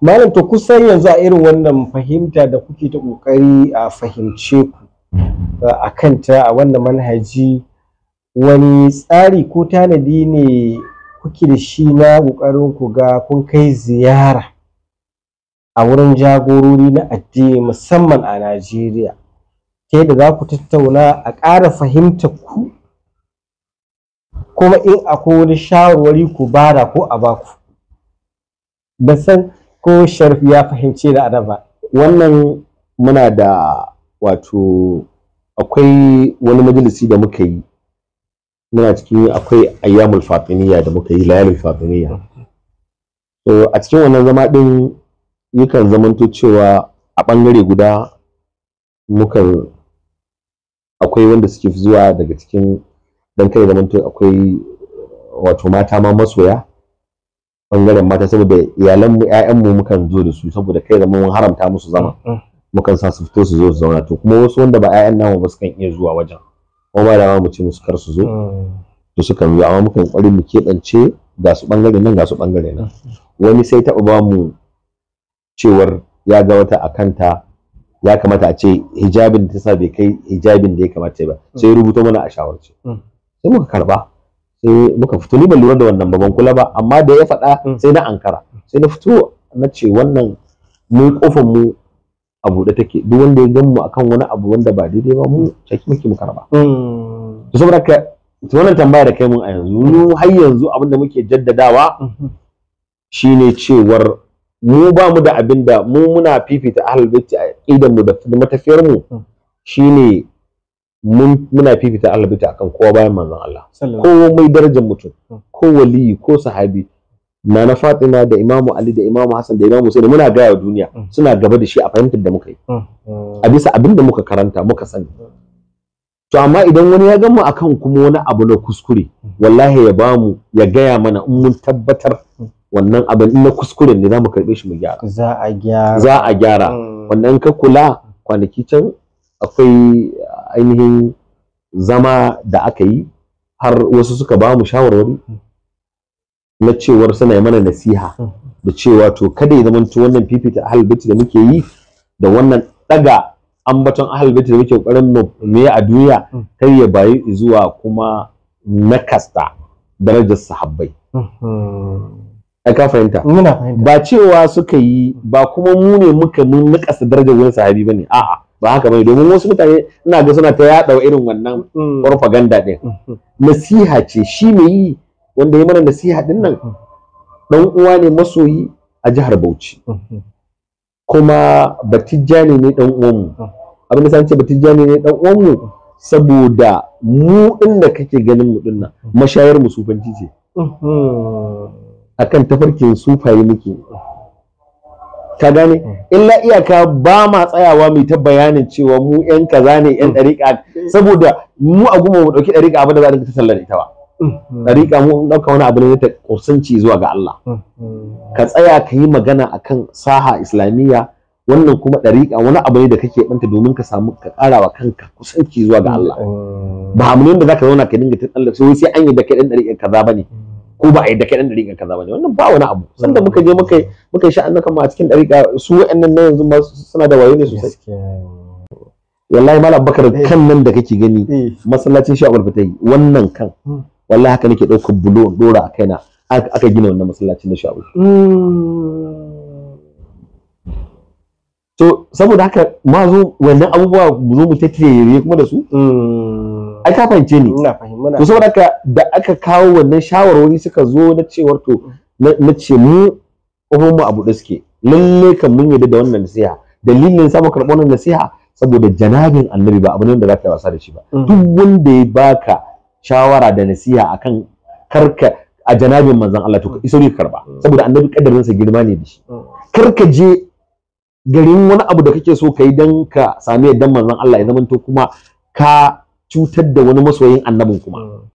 Malam, to kusan yanzu a irin wannan fahimta da kuke ta kokari a fahimce ku a kanta a wannan manhaji, wani tsari ko tanadi ne kuke da shi na kokarin ku ga kun kai ziyara a wurin jagorori na addini musamman a Najeriya, ta yadda za ku tattauna a ƙara fahimtar ku, kuma in akwai wani shawarwari ku bada ko a baku? Ban san ko Sharif ya fahimce da adaba. Wannan muna da wato akwai wani majalisi da muka yi, muna cikin akwai ayyamul fatimiyya da muka yi, layalul fatimiyya. So a cikin wannan zama din yakan zamanto cewa a bangare guda mukan akwai wanda suke zuwa daga cikin dan kai zamanto akwai wato mata ma masoya bangaren mata, saboda iyalanmu ƴaƴanmu mukan zo da su saboda kai zaman mun haramta musu zama, mukan sa su fito su zo su zauna. To kuma wasu wanda ba ƴaƴan namu ba sukan iya zuwa wajen, kuma ba da mu ce musu kar su zo, to sukan zo, amma mukan ƙwari mu keɓance ga su bangare nan ga su bangare nan. Wani sai taɓa ba mu cewar ya ga wata a kanta ya kamata a ce hijabin da ta sa bai kai hijabin da ya kamata ba, sai rubuto mana a shawarce, sai muka karba, sai muka fito. Ni ban lura da wannan ba, ban kula ba, amma da ya faɗa sai na ankara, sai na fito na ce wannan mu kofar mu a buɗe take, duk wanda ya gan mu akan wani abu wanda ba daidai ba mu caki muke mu karba. To saboda ka wannan tambaya da kai mun a yanzu, mu har yanzu abin da muke jaddadawa shine cewar mu ba mu da abin da mu muna fifita ahlul baiti a idan mu da matafiyar mu shine muna fifita ahlul baiti akan kowa bayan manzon Allah, ko mai darajar mutum, ko waliyi ko sahabi. Nana Fatima da Imamu Ali da Imamu Hassan da Imamu Hussein muna gaya wa duniya suna gaba da shi a fahimtar da muka yi, a bisa abin da muka karanta muka sani. To amma idan wani ya gamu akan kuma wani abu na kuskure, wallahi ya bamu ya gaya mana, in mun tabbatar wannan abin na kuskure ne za mu karɓe shi mu gyara, za a gyara. Wannan ka kula kwanaki can akwai ainihin zama da aka yi, har wasu suka ba mu shawarwari na cewar suna yi mana nasiha da cewa to kada ya zamanto wannan fifita ahlul baiti da muke yi da wannan daga ambaton ahlul baiti da muke kokarin mu yi a duniya, kar ya bayi zuwa kuma nakasta darajar sahabbai. Ka fahimta? Ba cewa suka yi ba kuma mu ne muka mun nakasta darajar wani sahabi bane, a'a ba haka bane, domin wasu mutane ina ga suna ta yaɗa irin wannan propaganda din. Nasiha ce shi ne yi, wanda ya mana nasiha din nan dan uwa ne masoyi a jihar Bauchi, kuma Batijjani ne dan uwan mu. Abin da san ce Batijjani ne dan uwan mu saboda mu din da kake ganin mu din nan mashayar mu sufanci ce, akan tafarkin sufaye muke, ka gane. Illa iyaka ba ma tsayawa mai ta bayanin cewa mu yan kaza ne, yan dariƙa, saboda mu a goma mu dauki dariƙa abin da za a dinga sallar ita ba. Dariƙa mu dauka wani abu ne ta kusanci zuwa ga Allah. Ka tsaya ka yi magana akan saha islamiyya, wannan kuma dariƙa wani abu ne da kake banta domin ka samu ka ƙara wa kanka kusanci zuwa ga Allah. Ba abu ne da zaka zauna ka dinga ta tsallaka sai an yi da kai dan dariƙa kaza bane, ko ba a yi da kai dan dariƙa kaza bane, wannan ba wani abu. Sanda muka je muka yi sha'anin kan a cikin dariƙa, su wa'annan na yanzu ma suna da wayo ne sosai. Wallahi Malam Bakar, kan nan da kake gani masallacin Shehu Abdul Fatai, wannan kan wallahi haka nake ɗaukar bulo dora a kaina aka gina wannan masallacin na Shehu Abdul. To saboda haka ma zo wannan abubuwa mu zo mu tattare kuma da su. Ai ka fahimce ni. To saboda haka da aka kawo wannan shawarwari suka zo na cewar to na ce mu mu abu da suke lalle kan mun yarda da wannan nasiha. Dalilin sa muka karɓo wannan nasiha saboda janabin Annabi ba abu ne da zaka yi wasa da shi ba. Duk wanda ya baka shawara da nasiha akan karka a janabin manzon Allah to iso ne karba, saboda Annabi kadarin sa girma ne da shi. Karka je garin wani abu da kake so kai dan ka sami yaddan manzon Allah ya zamanto kuma ka cutar da wani masoyin annabin kuma.